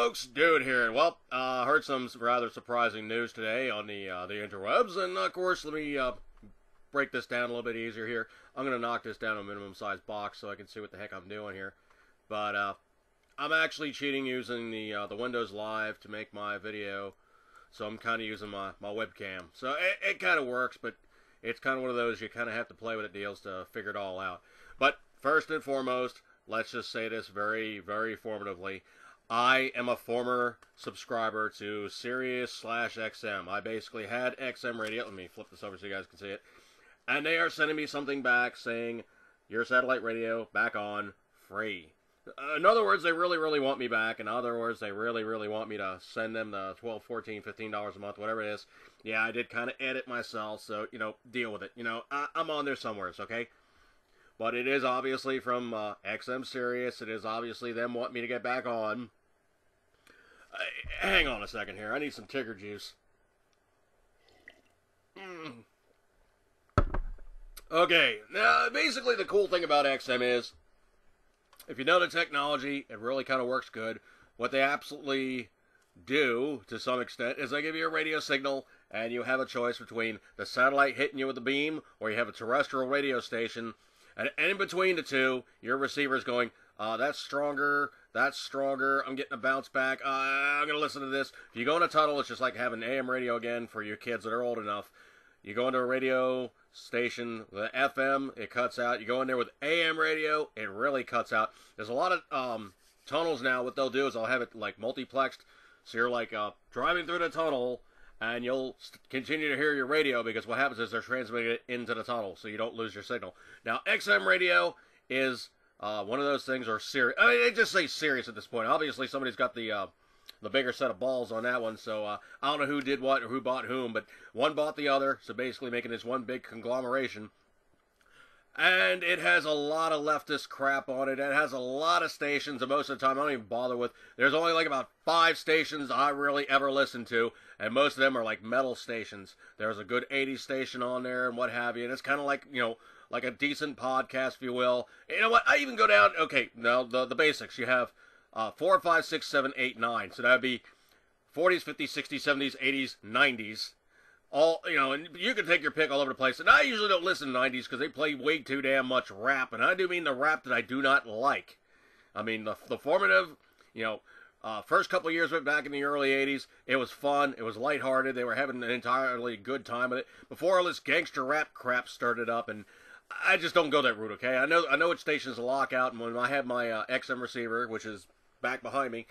folks, Dude here. Well, heard some rather surprising news today on the interwebs, and of course, let me break this down a little bit easier here. I'm gonna knock this down to a minimum size box so I can see what the heck I'm doing here. But I'm actually cheating using the Windows Live to make my video, so I'm kind of using my webcam. So it kind of works, but it's kind of one of those you kind of have to play with it deals to figure it all out. But first and foremost, let's just say this very, very formatively. I am a former subscriber to SIRIUS/XM. I basically had XM radio. Let me flip this over so you guys can see it. And they are sending me something back saying, your satellite radio back on free. In other words, they really, really want me back. In other words, they really, really want me to send them the $12, $14, $15 a month, whatever it is. Yeah, I did kind of edit myself, so, deal with it. I'm on there somewhere, okay? But it is obviously from XM Sirius. It is obviously them wanting me to get back on. Hang on a second here. I need some Tigger juice. Okay. Now, basically the cool thing about XM is, if you know the technology, it really kind of works good. What they absolutely do, to some extent, is they give you a radio signal, and you have a choice between the satellite hitting you with a beam, or you have a terrestrial radio station. And in between the two, your receiver's going, that's stronger, I'm getting a bounce back, I'm going to listen to this. If you go in a tunnel, it's just like having AM radio again for your kids that are old enough. You go into a radio station, the FM, it cuts out. You go in there with AM radio, it really cuts out. There's a lot of tunnels now. What they'll do is they'll have it like multiplexed, so you're like driving through the tunnel, and you'll continue to hear your radio, because what happens is they're transmitting it into the tunnel, so you don't lose your signal. Now, XM radio is one of those things, or Sirius. I mean, they just say Sirius at this point. Obviously, somebody's got the bigger set of balls on that one, so I don't know who did what or who bought whom, but one bought the other, so basically making this one big conglomeration. And it has a lot of leftist crap on it. It has a lot of stations, and most of the time I don't even bother with. There's only like about 5 stations I really ever listen to, and most of them are like metal stations. There's a good 80s station on there and what have you, and it's kind of like, like a decent podcast, if you will. You know what? I even go down, okay, now the basics. You have 4, 5, 6, 7, 8, 9. So that would be 40s, 50s, 60s, 70s, 80s, 90s. All, and you can take your pick all over the place. And I usually don't listen to 90s because they play way too damn much rap. And I do mean the rap that I do not like. I mean, the formative, first couple of years went back in the early 80s. It was fun. It was lighthearted. They were having an entirely good time with it. Before all this gangster rap crap started up, and I just don't go that route, okay? I know which stations to lock out, and when I have my XM receiver, which is back behind me,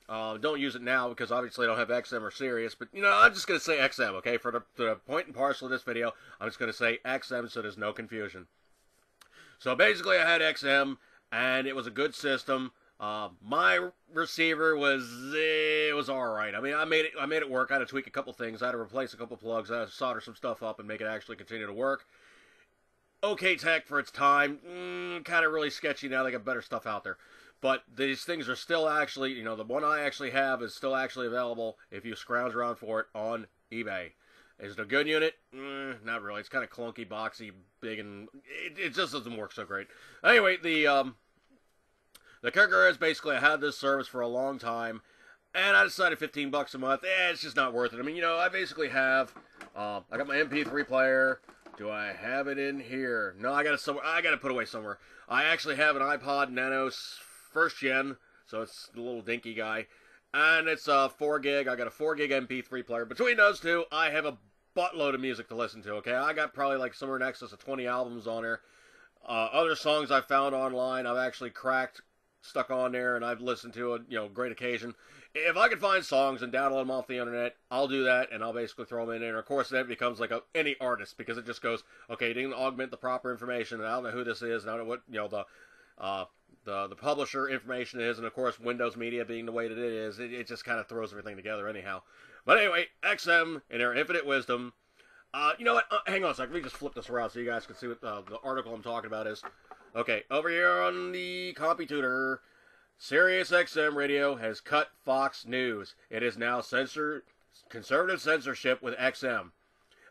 don't use it now because obviously I don't have XM or Sirius, but I'm just going to say XM, okay? For the point and parcel of this video, I'm just going to say XM so there's no confusion. So basically I had XM, and it was a good system. My receiver was alright. I mean, I made it work. I had to tweak a couple things. I had to replace a couple plugs. I had to solder some stuff up and make it actually continue to work. Okay tech for its time. Kind of really sketchy now. They got better stuff out there. But these things are still actually, the one I actually have is still actually available if you scrounge around for it on eBay. Is it a good unit? Not really. It's kind of clunky, boxy, big, and it just doesn't work so great. Anyway, the kicker is basically I had this service for a long time, and I decided $15 a month, it's just not worth it. I mean, I basically have, I got my MP3 player. Do I have it in here? No, I got to put it away somewhere. I actually have an iPod Nano 1st gen, so it's the little dinky guy, and it's 4 gig. I got a 4 gig MP3 player. Between those two, I have a buttload of music to listen to, okay? I got probably like somewhere in excess of 20 albums on there. Other songs I found online, I've actually stuck on there, and I've listened to it, great occasion. If I can find songs and download them off the internet, I'll do that, and I'll basically throw them in there. And of course, then it becomes like any artist, because it just goes, okay, you didn't augment the proper information, and I don't know who this is, and I don't know what, the publisher information is, and of course, Windows Media being the way that it is, it just kind of throws everything together anyhow. But anyway, XM, in their infinite wisdom, you know what, hang on a second, let me just flip this around so you guys can see what the article I'm talking about is. Okay, over here on the computer, Sirius XM radio has cut Fox News. It is now conservative censorship with XM.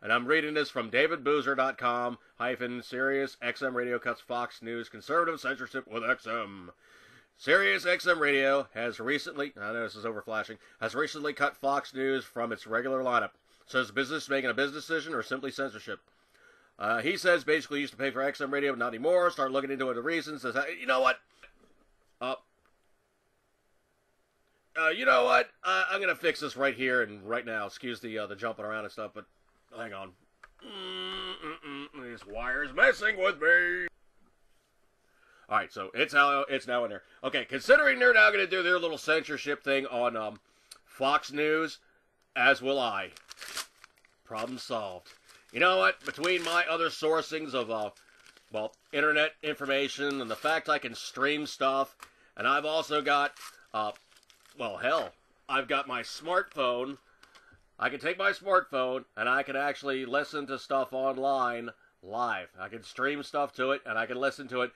And I'm reading this from davidboozer.com / Sirius XM radio cuts Fox News conservative censorship with XM. Sirius XM Radio has recently, I know this is overflashing, has recently cut Fox News from its regular lineup. So is business making a business decision or simply censorship? He says basically used to pay for XM Radio, but not anymore. Start looking into it, the reasons. Says, you know what? I'm gonna fix this right here and right now. Excuse the jumping around and stuff, but hang on. This wire's messing with me. All right, so it's now in there. Okay, considering they're now gonna do their little censorship thing on Fox News, as will I. Problem solved. You know what? Between my other sourcings of internet information and the fact I can stream stuff, and I've also got I've got my smartphone. I can take my smartphone and I can actually listen to stuff online live. I can stream stuff to it and I can listen to it.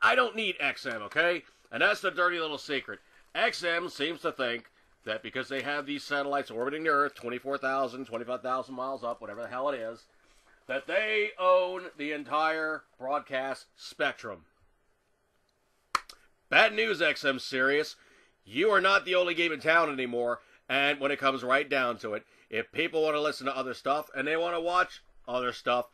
I don't need XM, okay? And that's the dirty little secret. XM seems to think that because they have these satellites orbiting the Earth, 24,000, 25,000 miles up, whatever the hell it is, that they own the entire broadcast spectrum. Bad news, XM Sirius. You are not the only game in town anymore, and when it comes right down to it, if people want to listen to other stuff and they want to watch other stuff,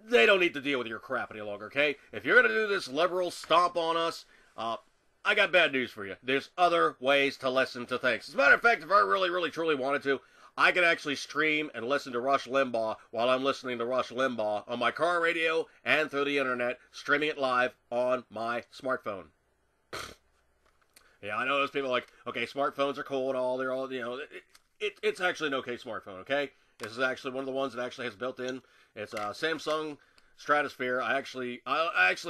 they don't need to deal with your crap any longer, okay? If you're going to do this liberal stomp on us, I got bad news for you. There's other ways to listen to things. As a matter of fact, if I really, really, truly wanted to, I could actually stream and listen to Rush Limbaugh while I'm listening to Rush Limbaugh on my car radio and through the internet, streaming it live on my smartphone. Yeah, I know those people are like, okay, smartphones are cool and all. They're all, it's actually an okay smartphone, okay? This is actually one of the ones that actually has built-in. It's a Samsung Stratosphere. I actually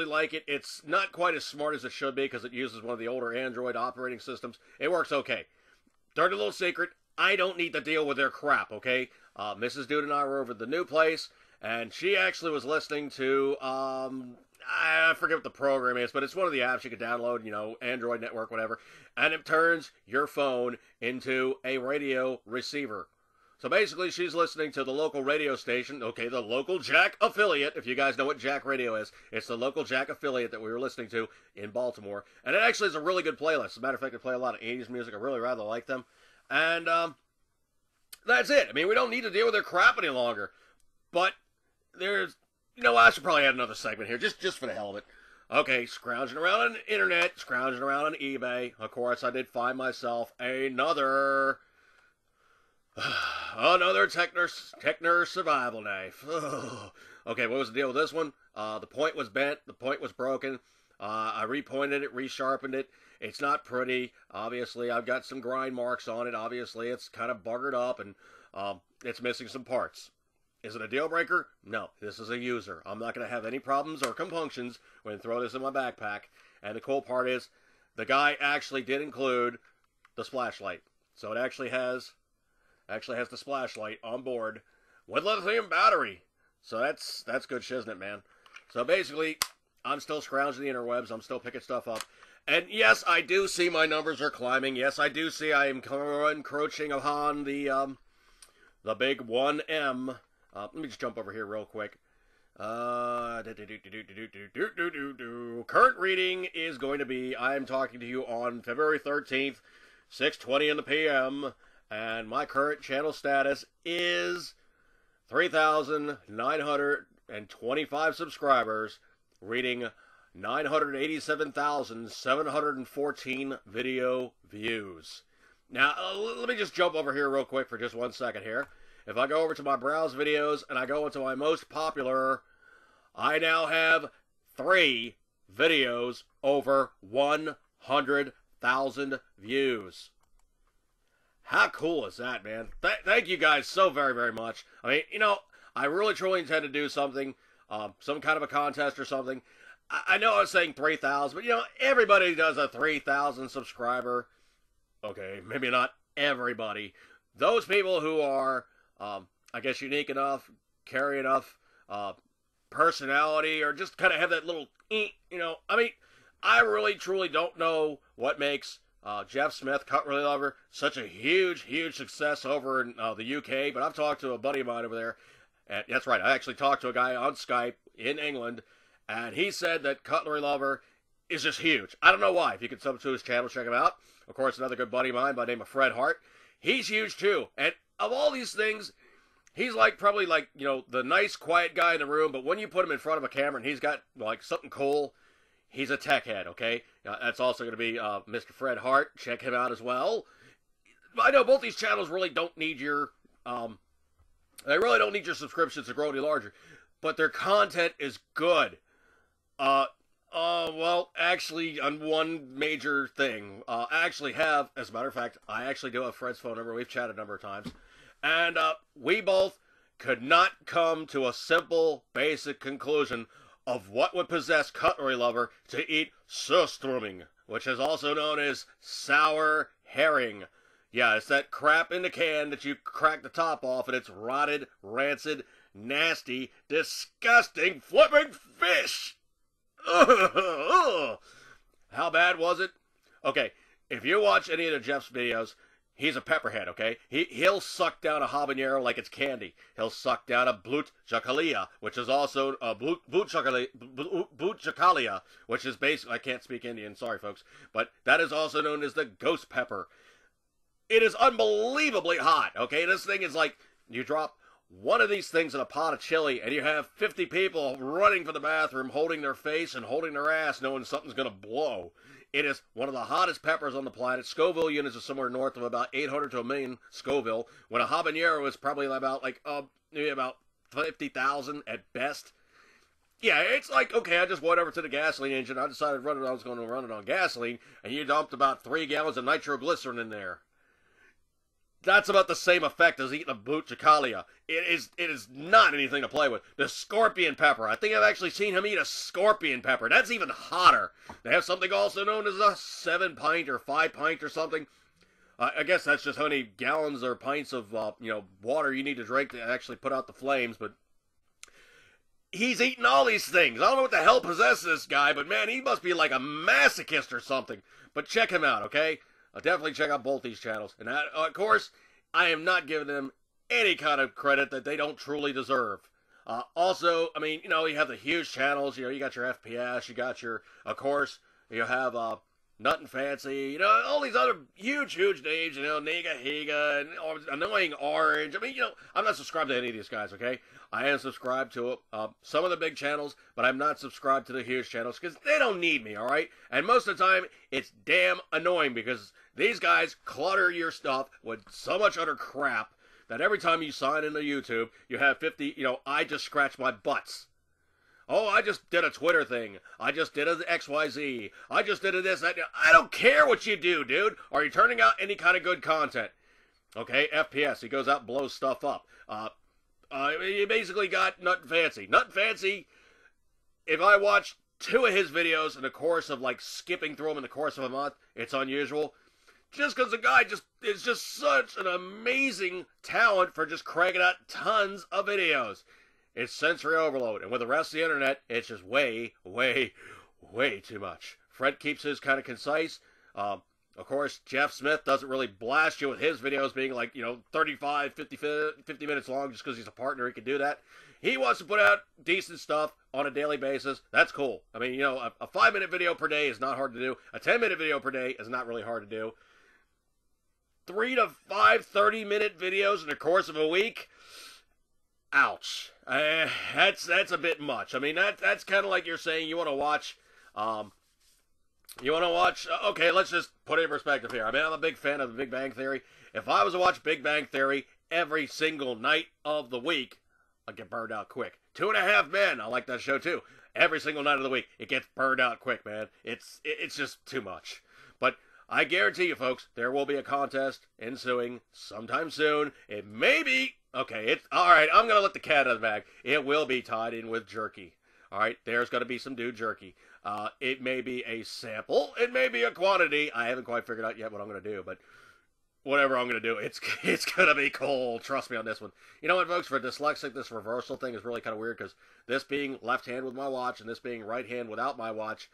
like it. It's not quite as smart as it should be because it uses one of the older Android operating systems. It works okay. Dirty little secret, I don't need to deal with their crap, okay? Mrs. Dude and I were over at the new place, and she actually was listening to, I forget what the program is, but it's one of the apps you can download, Android network, whatever, and it turns your phone into a radio receiver. So basically, she's listening to the local radio station, okay, the local Jack affiliate, if you guys know what Jack Radio is. It's the local Jack affiliate that we were listening to in Baltimore. And it actually is a really good playlist. As a matter of fact, they play a lot of 80s music. I really rather like them. And that's it. I mean, we don't need to deal with their crap any longer. But there's, I should probably add another segment here, just for the hell of it. Okay, scrounging around on the internet, scrounging around on eBay. Of course, I did find myself another Techner survival knife. Okay, what was the deal with this one? The point was bent. The point was broken. I repointed it, resharpened it. It's not pretty. Obviously, I've got some grind marks on it. Obviously, it's kind of buggered up and it's missing some parts. Is it a deal breaker? No. This is a user. I'm not going to have any problems or compunctions when I throw this in my backpack. And the cool part is, the guy actually did include the splashlight. So it actually has the splashlight on board with lithium battery. So that's good shiznit, man. So basically, I'm still scrounging the interwebs. I'm still picking stuff up. And yes, I do see my numbers are climbing. Yes, I do see I am encroaching upon the big 1M. Let me just jump over here real quick. Current reading is going to be, I am talking to you on February 13th, 6:20 in the p.m., and my current channel status is 3,925 subscribers, reading 987,714 video views. Now, let me just jump over here real quick for just 1 second here. If I go over to my browse videos and I go into my most popular, I now have 3 videos over 100,000 views. How cool is that, man? Thank you guys so very, very much. I mean, I really, truly intend to do something, some kind of a contest or something. I know I was saying 3,000, but, everybody does a 3,000 subscriber. Okay, maybe not everybody. Those people who are, I guess, unique enough, carry enough personality, or just kind of have that little, I mean, I really, truly don't know what makes Jeff Smith, Cut Really Lover, such a huge, huge success over in the UK, but I've talked to a buddy of mine over there, and that's right, I actually talked to a guy on Skype in England, and he said that Cutlery Lover is just huge. I don't know why. If you can sub to his channel, check him out. Of course, another good buddy of mine by the name of Fred Hart. He's huge too. And of all these things, he's like probably like, you know, the nice, quiet guy in the room. But when you put him in front of a camera and he's got like something cool, he's a tech head, okay? That's also going to be Mr. Fred Hart. Check him out as well. I know both these channels really don't need your, they really don't need your subscriptions to grow any larger. But their content is good. Well, actually, on one major thing, I actually have, as a matter of fact, I actually do have Fred's phone number. We've chatted a number of times. And, we both could not come to a simple, basic conclusion of what would possess Cutlery Lover to eat surströmming, which is also known as sour herring. Yeah, it's that crap in the can that you crack the top off and it's rotted, rancid, nasty, disgusting, flipping fish! How bad was it? Okay, if you watch any of the Jeff's videos, he's a pepperhead, okay? He'll suck down a habanero like it's candy. He'll suck down a blut which is also blut which is basically, I can't speak Indian, sorry folks, but that is also known as the ghost pepper. It is unbelievably hot, okay? This thing is like, you drop one of these things in a pot of chili, and you have 50 people running for the bathroom, holding their face and holding their ass, knowing something's going to blow. It is one of the hottest peppers on the planet. Scoville units are somewhere north of about 800 to a million Scoville, when a habanero is probably about, like, maybe about 50,000 at best. Yeah, it's like, okay, I just went over to the gasoline engine. I decided I was going to run it on gasoline, and you dumped about 3 gallons of nitroglycerin in there. That's about the same effect as eating a blut. It is not anything to play with. The scorpion pepper. I think I've actually seen him eat a scorpion pepper. That's even hotter. They have something also known as a 7-pint or 5-pint or something. I guess that's just how many gallons or pints of water you need to drink to actually put out the flames. But he's eating all these things. I don't know what the hell possesses this guy, but man, he must be like a masochist or something. But check him out, okay? I'll definitely check out both these channels. And that, of course, I am not giving them any kind of credit that they don't truly deserve. Also, I mean, you have the huge channels. You got your FPS. You got your, of course, you have Nothing Fancy. All these other huge names. Nega Higa and Annoying Orange. I mean, I'm not subscribed to any of these guys, okay? I am subscribed to some of the big channels, but I'm not subscribed to the huge channels because they don't need me, all right? And most of the time, it's damn annoying because these guys clutter your stuff with so much other crap that every time you sign into YouTube, you have 50, I just scratch my butts. Oh, I just did a Twitter thing. I just did an XYZ. I just did a this, that. I don't care what you do, dude. Are you turning out any kind of good content? Okay, FPS. He goes out and blows stuff up. You basically got Nothing Fancy. Nothing Fancy, if I watch 2 of his videos in the course of, like, skipping through them in the course of a month, it's unusual. Just because the guy is just such an amazing talent for just cranking out tons of videos. It's sensory overload. And with the rest of the internet, it's just way, way, way too much. Fred keeps his kind of concise. Of course, Jeff Smith doesn't really blast you with his videos being like, 35, 50 minutes long just because he's a partner. He can do that. He wants to put out decent stuff on a daily basis. That's cool. I mean, a 5-minute video per day is not hard to do. A 10-minute video per day is not really hard to do. 3 to 5 30-minute videos in the course of a week? Ouch. That's a bit much. I mean, that's kind of like you're saying you want to watch... okay, let's just put it in perspective here. I mean, I'm a big fan of The Big Bang Theory. If I was to watch Big Bang Theory every single night of the week, I'd get burned out quick. 2.5 Men, I like that show too. Every single night of the week, it gets burned out quick, man. It's just too much. But I guarantee you, folks, there will be a contest ensuing sometime soon. It may be... Okay, it's... Alright, I'm going to let the cat out of the bag. It will be tied in with jerky. Alright, there's going to be some dude jerky. It may be a sample. It may be a quantity. I haven't quite figured out yet what I'm going to do, but whatever I'm going to do, it's going to be cold. Trust me on this one. You know what, folks? For dyslexic, this reversal thing is really kind of weird because this being left hand with my watch and this being right hand without my watch,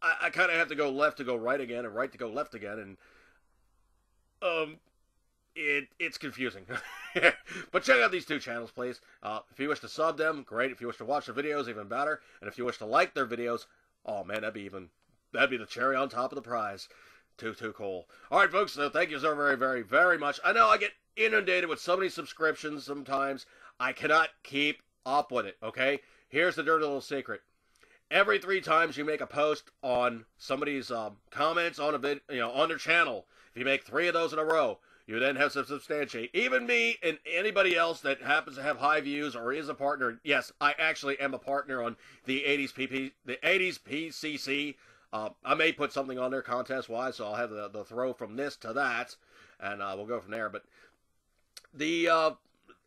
I kind of have to go left to go right again and right to go left again, and it's confusing. But check out these 2 channels, please. If you wish to sub them, great. If you wish to watch the videos, even better. And if you wish to like their videos, oh man, that'd be even that'd be the cherry on top of the prize. Too cool. All right, folks, so thank you so very, very, very much. I know I get inundated with so many subscriptions sometimes. I cannot keep up with it, okay? Here's the dirty little secret. Every 3 times you make a post on somebody's comments on a video, on their channel, if you make 3 of those in a row, you then have to substantiate. Even me and anybody else that happens to have high views or is a partner. Yes, I actually am a partner on the 80s PCC. I may put something on there contest-wise, so I'll have the throw from this to that, and we'll go from there. But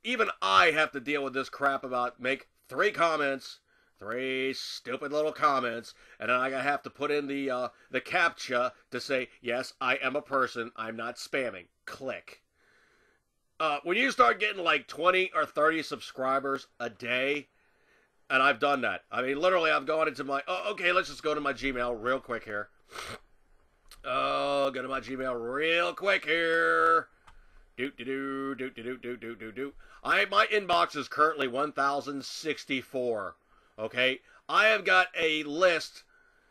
even I have to deal with this crap about make 3 comments, 3 stupid little comments, and then I have to put in the CAPTCHA to say, yes, I am a person, I'm not spamming. Click. When you start getting like 20 or 30 subscribers a day, and I've done that. I mean, literally, I've gone into my... Oh, okay, let's just go to my Gmail real quick here. Go to my Gmail real quick here. My inbox is currently 1,064. Okay? I have got a list,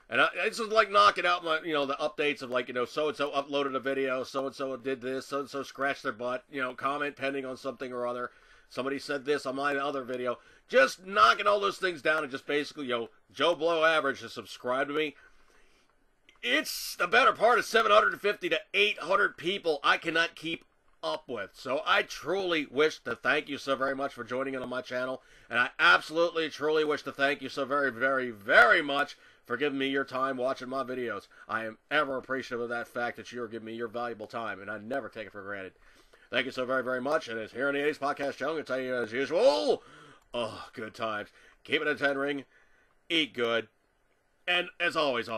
and this is like knocking out my, the updates of like, so-and-so uploaded a video, so-and-so did this, so-and-so scratched their butt, comment pending on something or other. Somebody said this on my other video. Just knocking all those things down and just basically, Joe Blow Average to subscribe to me. It's the better part of 750 to 800 people I cannot keep up with. So I truly wish to thank you so very much for joining in on my channel. And I absolutely, truly wish to thank you so very, very, very much for giving me your time watching my videos. I am ever appreciative of that fact that you're giving me your valuable time, and I never take it for granted. Thank you so very, very much. And it's here on the 80s Podcast Show. I'm going to tell you as usual, oh, good times. Keep it a 10 ring. Eat good. And as always,